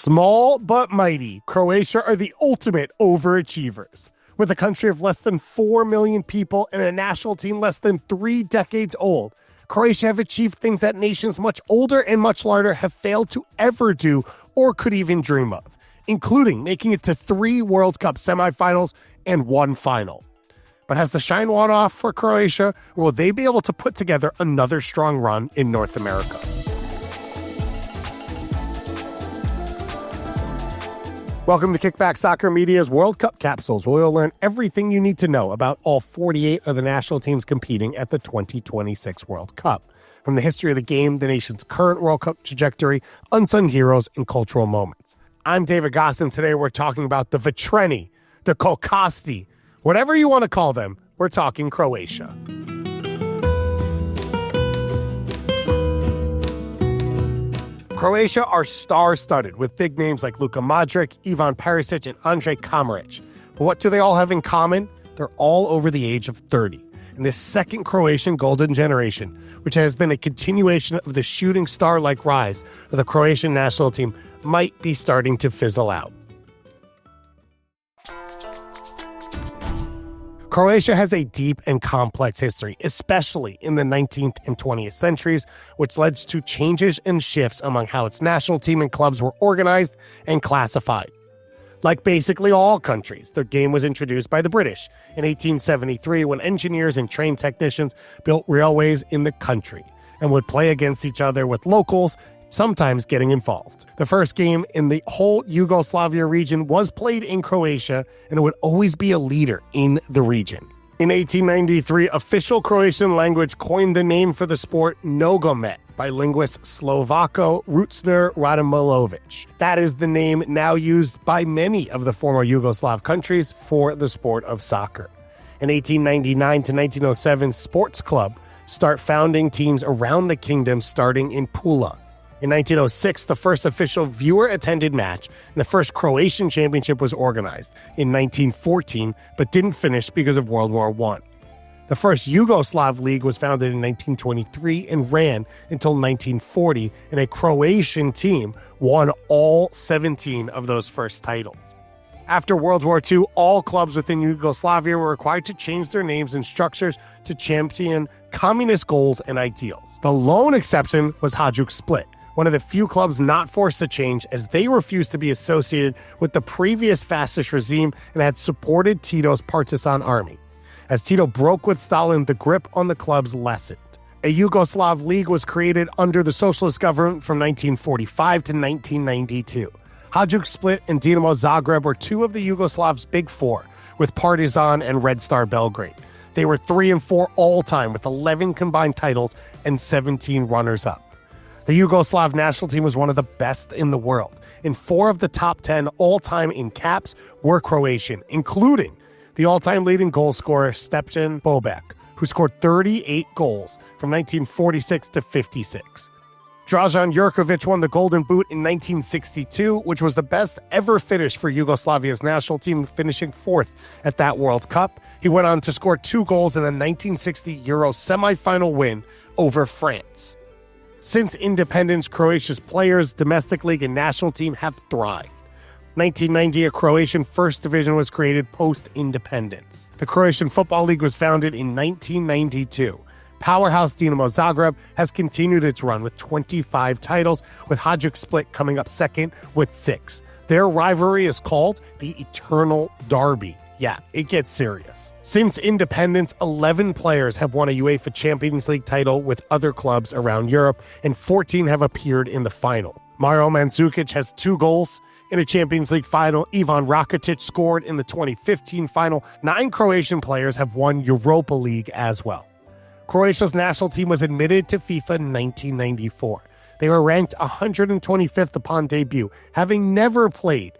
Small but mighty, Croatia are the ultimate overachievers. With a country of less than 4 million people and a national team less than 3 decades old, Croatia have achieved things that nations much older and much larger have failed to ever do or could even dream of, including making it to 3 World Cup semifinals and 1 final. But has the shine worn off for Croatia, or will they be able to put together another strong run in North America? Welcome to Kickback Soccer Media's World Cup Capsules, where you'll learn everything you need to know about all 48 of the national teams competing at the 2026 World Cup. From the history of the game, the nation's current World Cup trajectory, unsung heroes, and cultural moments. I'm David Goss, and today we're talking about the Vitreni, the Kokasti, whatever you want to call them, we're talking Croatia. Croatia are star-studded with big names like Luka Modrić, Ivan Perisic, and Andrej Kamaric. But what do they all have in common? They're all over the age of 30. And this second Croatian golden generation, which has been a continuation of the shooting star-like rise of the Croatian national team, might be starting to fizzle out. Croatia has a deep and complex history, especially in the 19th and 20th centuries, which led to changes and shifts among how its national team and clubs were organized and classified. Like basically all countries, the game was introduced by the British in 1873 when engineers and trained technicians built railways in the country and would play against each other with locals, sometimes getting involved. The first game in the whole Yugoslavia region was played in Croatia, and it would always be a leader in the region. In 1893, official Croatian language coined the name for the sport nogomet by linguist Slovako Rucner Radmilović. That is the name now used by many of the former Yugoslav countries for the sport of soccer. In 1899 to 1907, sports club start founding teams around the kingdom, starting in Pula. In 1906, the first official viewer-attended match and the first Croatian championship was organized in 1914, but didn't finish because of World War I. The first Yugoslav league was founded in 1923 and ran until 1940, and a Croatian team won all 17 of those first titles. After World War II, all clubs within Yugoslavia were required to change their names and structures to champion communist goals and ideals. The lone exception was Hajduk Split, one of the few clubs not forced to change, as they refused to be associated with the previous fascist regime and had supported Tito's partisan army. As Tito broke with Stalin, the grip on the clubs lessened. A Yugoslav league was created under the socialist government from 1945 to 1992. Hajduk Split and Dinamo Zagreb were 2 of the Yugoslav's big 4, with Partizan and Red Star Belgrade. They were 3 and 4 all-time, with 11 combined titles and 17 runners-up. The Yugoslav national team was one of the best in the world, and 4 of the top 10 all-time in caps were Croatian, including the all-time leading goal scorer Stjepan Bobek, who scored 38 goals from 1946 to 56. Dražan Jurković won the Golden Boot in 1962, which was the best ever finish for Yugoslavia's national team, finishing 4th at that World Cup. He went on to score 2 goals in the 1960 Euro semifinal win over France. Since independence, Croatia's players, domestic league, and national team have thrived. 1990, a Croatian First Division was created post-independence. The Croatian Football League was founded in 1992. Powerhouse Dinamo Zagreb has continued its run with 25 titles, with Hajduk Split coming up second with 6. Their rivalry is called the Eternal Derby. Yeah, it gets serious. Since independence, 11 players have won a UEFA Champions League title with other clubs around Europe, and 14 have appeared in the final. Mario Mandzukic has 2 goals in a Champions League final. Ivan Rakitic scored in the 2015 final. 9 Croatian players have won Europa League as well. Croatia's national team was admitted to FIFA in 1994. They were ranked 125th upon debut, having never played,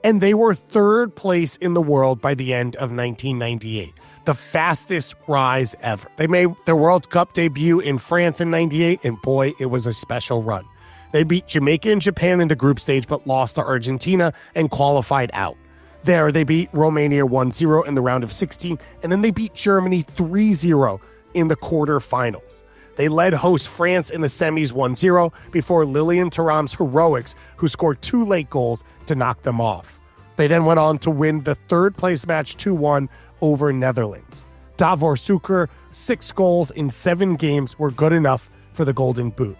and they were 3rd place in the world by the end of 1998, the fastest rise ever. They made their World Cup debut in France in 98, and boy, it was a special run. They beat Jamaica and Japan in the group stage, but lost to Argentina and qualified out. There, they beat Romania 1-0 in the round of 16, and then they beat Germany 3-0 in the quarterfinals. They led host France in the semis 1-0 before Lilian Thuram's heroics, who scored 2 late goals to knock them off. They then went on to win the third-place match 2-1 over Netherlands. Davor Suker, 6 goals in 7 games were good enough for the Golden Boot,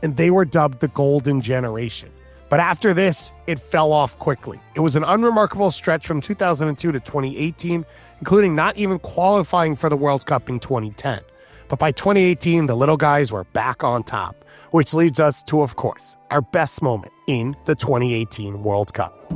and they were dubbed the Golden Generation. But after this, it fell off quickly. It was an unremarkable stretch from 2002 to 2018, including not even qualifying for the World Cup in 2010. But by 2018, the little guys were back on top, which leads us to, of course, our best moment in the 2018 World Cup.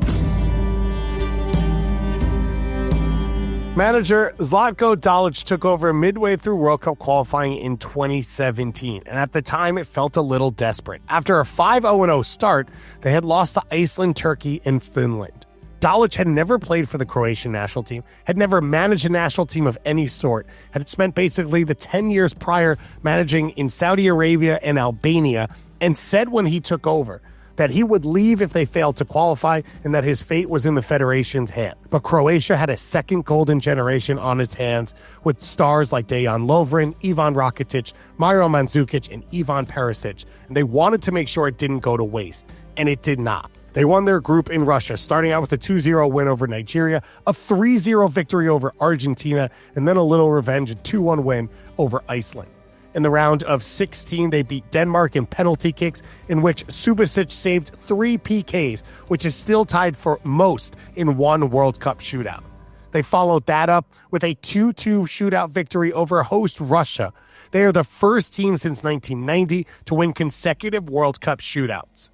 Manager Zlatko Dalić took over midway through World Cup qualifying in 2017, and at the time it felt a little desperate. After a 5-0 start, they had lost to Iceland, Turkey, and Finland. Dalić had never played for the Croatian national team, had never managed a national team of any sort, had spent basically the 10 years prior managing in Saudi Arabia and Albania, and said when he took over that he would leave if they failed to qualify and that his fate was in the federation's hand. But Croatia had a second golden generation on its hands with stars like Dejan Lovren, Ivan Rakitic, Mario Mandzukic, and Ivan Perisic, and they wanted to make sure it didn't go to waste, and it did not. They won their group in Russia, starting out with a 2-0 win over Nigeria, a 3-0 victory over Argentina, and then a little revenge, a 2-1 win over Iceland. In the round of 16, they beat Denmark in penalty kicks, in which Subasic saved 3 PKs, which is still tied for most in one World Cup shootout. They followed that up with a 2-2 shootout victory over host Russia. They are the first team since 1990 to win consecutive World Cup shootouts.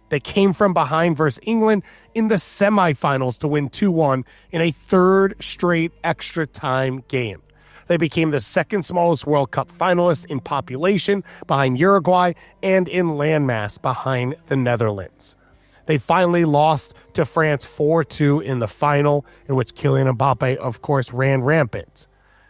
They came from behind versus England in the semifinals to win 2-1 in a third straight extra time game. They became the second smallest World Cup finalists in population behind Uruguay and in landmass behind the Netherlands. They finally lost to France 4-2 in the final, in which Kylian Mbappe, of course, ran rampant.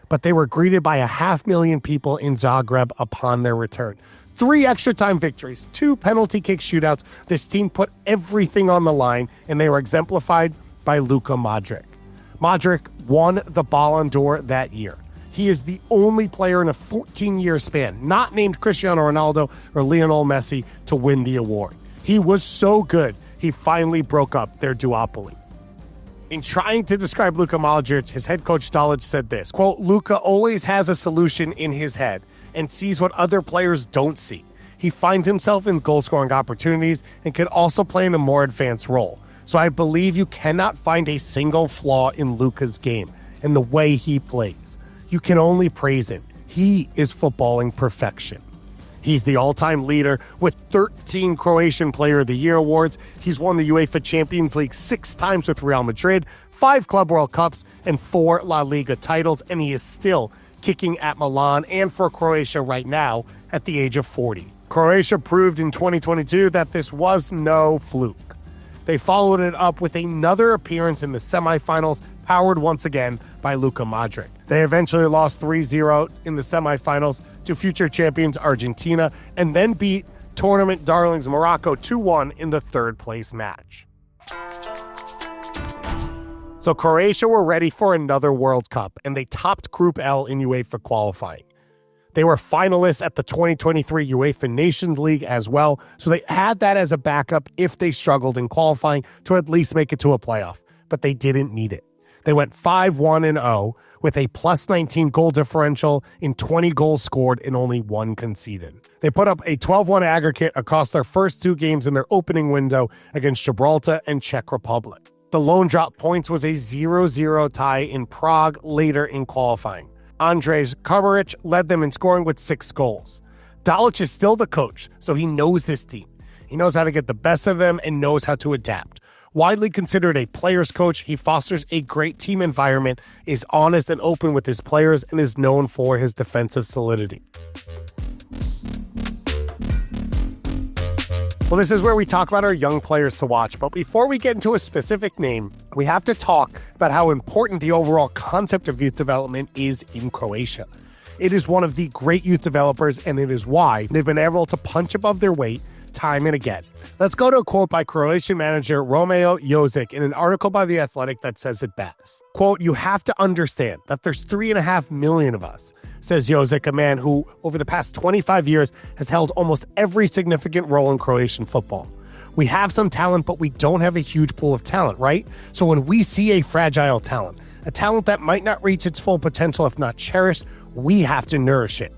But they were greeted by 500,000 people in Zagreb upon their return. 3 extra time victories, 2 penalty kick shootouts. This team put everything on the line, and they were exemplified by Luka Modrić. Modrić won the Ballon d'Or that year. He is the only player in a 14-year span, not named Cristiano Ronaldo or Lionel Messi, to win the award. He was so good, he finally broke up their duopoly. In trying to describe Luka Modrić, his head coach Dalić said this, quote, "Luka always has a solution in his head and sees what other players don't see. He finds himself in goal-scoring opportunities and can also play in a more advanced role. So I believe you cannot find a single flaw in Luka's game and the way he plays. You can only praise him. He is footballing perfection." He's the all-time leader with 13 Croatian Player of the Year awards. He's won the UEFA Champions League 6 times with Real Madrid, 5 Club World Cups, and 4 La Liga titles, and he is still kicking at Milan and for Croatia right now at the age of 40. Croatia proved in 2022 that this was no fluke. They followed it up with another appearance in the semifinals, powered once again by Luka Modrić. They eventually lost 3-0 in the semifinals to future champions Argentina, and then beat tournament darlings Morocco 2-1 in the third-place match. So Croatia were ready for another World Cup, and they topped Group L in UEFA qualifying. They were finalists at the 2023 UEFA Nations League as well, so they had that as a backup if they struggled in qualifying to at least make it to a playoff, but they didn't need it. They went 5-1-0 with a plus 19 goal differential in 20 goals scored and only 1 conceded. They put up a 12-1 aggregate across their first 2 games in their opening window against Gibraltar and Czech Republic. The lone drop points was a 0-0 tie in Prague later in qualifying. Andrej Kramaric led them in scoring with 6 goals. Dalić is still the coach, so he knows this team. He knows how to get the best of them and knows how to adapt. Widely considered a player's coach, he fosters a great team environment, is honest and open with his players, and is known for his defensive solidity. Well, this is where we talk about our young players to watch, but before we get into a specific name, we have to talk about how important the overall concept of youth development is in Croatia. It is one of the great youth developers, and it is why they've been able to punch above their weight time and again. Let's go to a quote by Croatian manager Romeo Jozic in an article by The Athletic that says it best. Quote, "You have to understand that there's 3.5 million of us. says Jozic, a man who, over the past 25 years, has held almost every significant role in Croatian football. We have some talent, but we don't have a huge pool of talent, right? So when we see a fragile talent, a talent that might not reach its full potential if not cherished, we have to nourish it.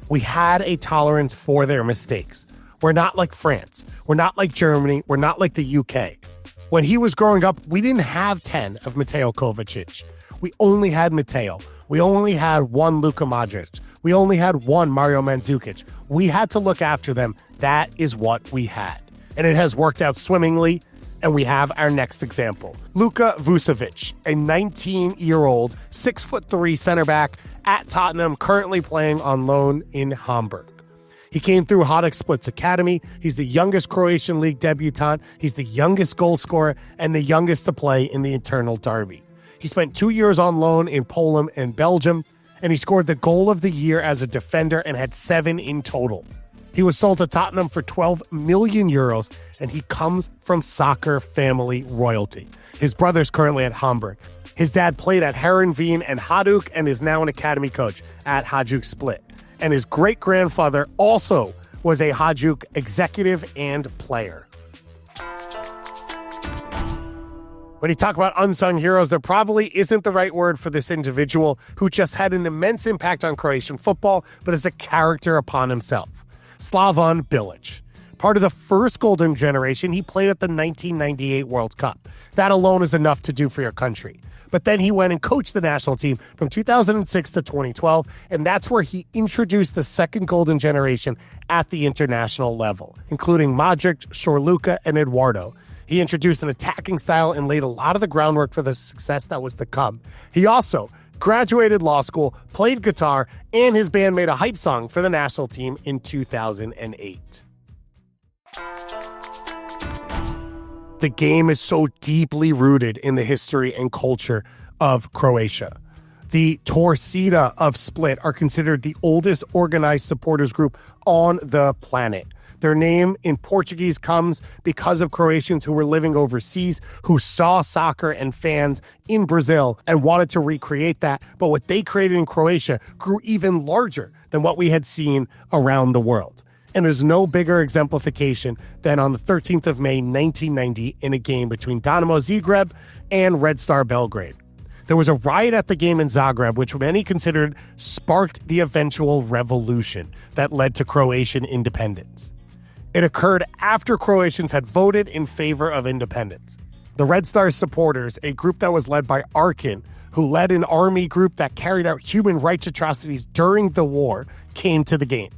We had a tolerance for their mistakes. We're not like France. We're not like Germany. We're not like the UK. When he was growing up, we didn't have 10 of Mateo Kovacic. We only had Mateo. We only had one Luka Modrić. We only had one Mario Mandzukic. We had to look after them. That is what we had. And it has worked out swimmingly. And we have our next example. Luka Vušković, a 19-year-old, 6'3" center back at Tottenham, currently playing on loan in Hamburg. He came through Hajduk Split's academy. He's the youngest Croatian league debutant. He's the youngest goal scorer and the youngest to play in the internal derby. He spent 2 years on loan in Poland and Belgium, and he scored the goal of the year as a defender and had 7 in total. He was sold to Tottenham for 12 million euros, and he comes from soccer family royalty. His brother's currently at Hamburg. His dad played at Heerenveen and Hajduk and is now an academy coach at Hajduk Split. And his great-grandfather also was a Hajduk executive and player. When you talk about unsung heroes, there probably isn't the right word for this individual who just had an immense impact on Croatian football, but is a character upon himself. Slaven Bilić. Part of the first golden generation, he played at the 1998 World Cup. That alone is enough to do for your country. But then he went and coached the national team from 2006 to 2012, and that's where he introduced the second golden generation at the international level, including Modrić, Luka, and Eduardo. He introduced an attacking style and laid a lot of the groundwork for the success that was to come. He also graduated law school, played guitar, and his band made a hype song for the national team in 2008. The game is so deeply rooted in the history and culture of Croatia. The Torcida of Split are considered the oldest organized supporters group on the planet. Their name in Portuguese comes because of Croatians who were living overseas, who saw soccer and fans in Brazil and wanted to recreate that. But what they created in Croatia grew even larger than what we had seen around the world. And there's no bigger exemplification than on the 13th of May, 1990, in a game between Dinamo Zagreb and Red Star Belgrade. There was a riot at the game in Zagreb, which many considered sparked the eventual revolution that led to Croatian independence. It occurred after Croatians had voted in favor of independence. The Red Star supporters, a group that was led by Arkin, who led an army group that carried out human rights atrocities during the war, came to the game.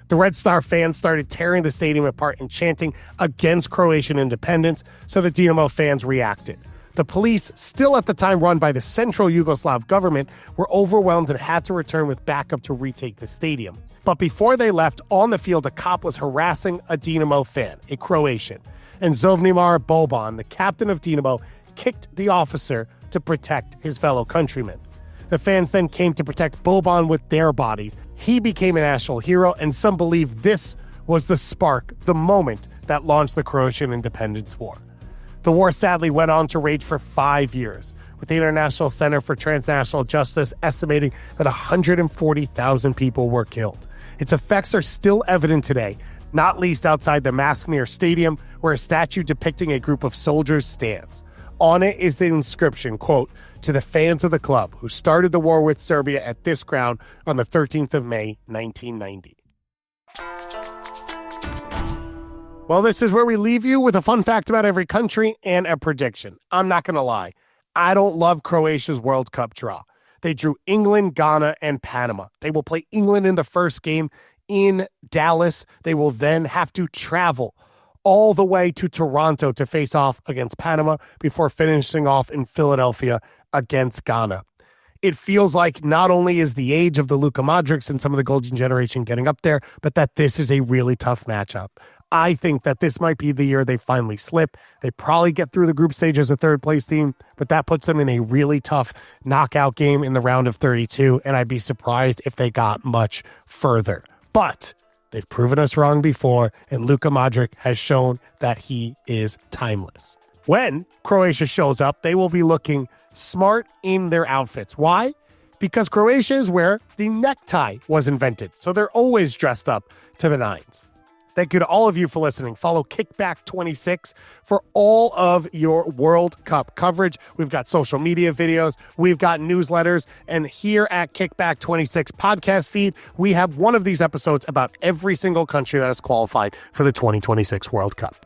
The Red Star fans started tearing the stadium apart and chanting against Croatian independence, so the Dinamo fans reacted. The police, still at the time run by the Central Yugoslav government, were overwhelmed and had to return with backup to retake the stadium. But before they left, on the field, a cop was harassing a Dinamo fan, a Croatian. And Zvonimir Boban, the captain of Dinamo, kicked the officer to protect his fellow countrymen. The fans then came to protect Boban with their bodies. He became a national hero, and some believe this was the spark, the moment that launched the Croatian Independence War. The war sadly went on to rage for 5 years, with the International Center for Transnational Justice estimating that 140,000 people were killed. Its effects are still evident today, not least outside the Maskmir Stadium, where a statue depicting a group of soldiers stands. On it is the inscription, quote, "To the fans of the club who started the war with Serbia at this ground on the 13th of May, 1990. Well, this is where we leave you with a fun fact about every country and a prediction. I'm not going to lie. I don't love Croatia's World Cup draw. They drew England, Ghana, and Panama. They will play England in the first game in Dallas. They will then have to travel all the way to Toronto to face off against Panama before finishing off in Philadelphia against Ghana. It feels like not only is the age of the Luka Modrić and some of the golden generation getting up there, but that this is a really tough matchup. I think that this might be the year they finally slip. They probably get through the group stage as a third-place team, but that puts them in a really tough knockout game in the round of 32, and I'd be surprised if they got much further. But they've proven us wrong before, and Luka Modrić has shown that he is timeless. When Croatia shows up, they will be looking smart in their outfits. Why? because Croatia is where the necktie was invented. So they're always dressed up to the nines. Thank you to all of you for listening. Follow Kickback26 for all of your World Cup coverage. We've got social media videos, we've got newsletters, and here at Kickback26 podcast feed, we have one of these episodes about every single country that has qualified for the 2026 World Cup.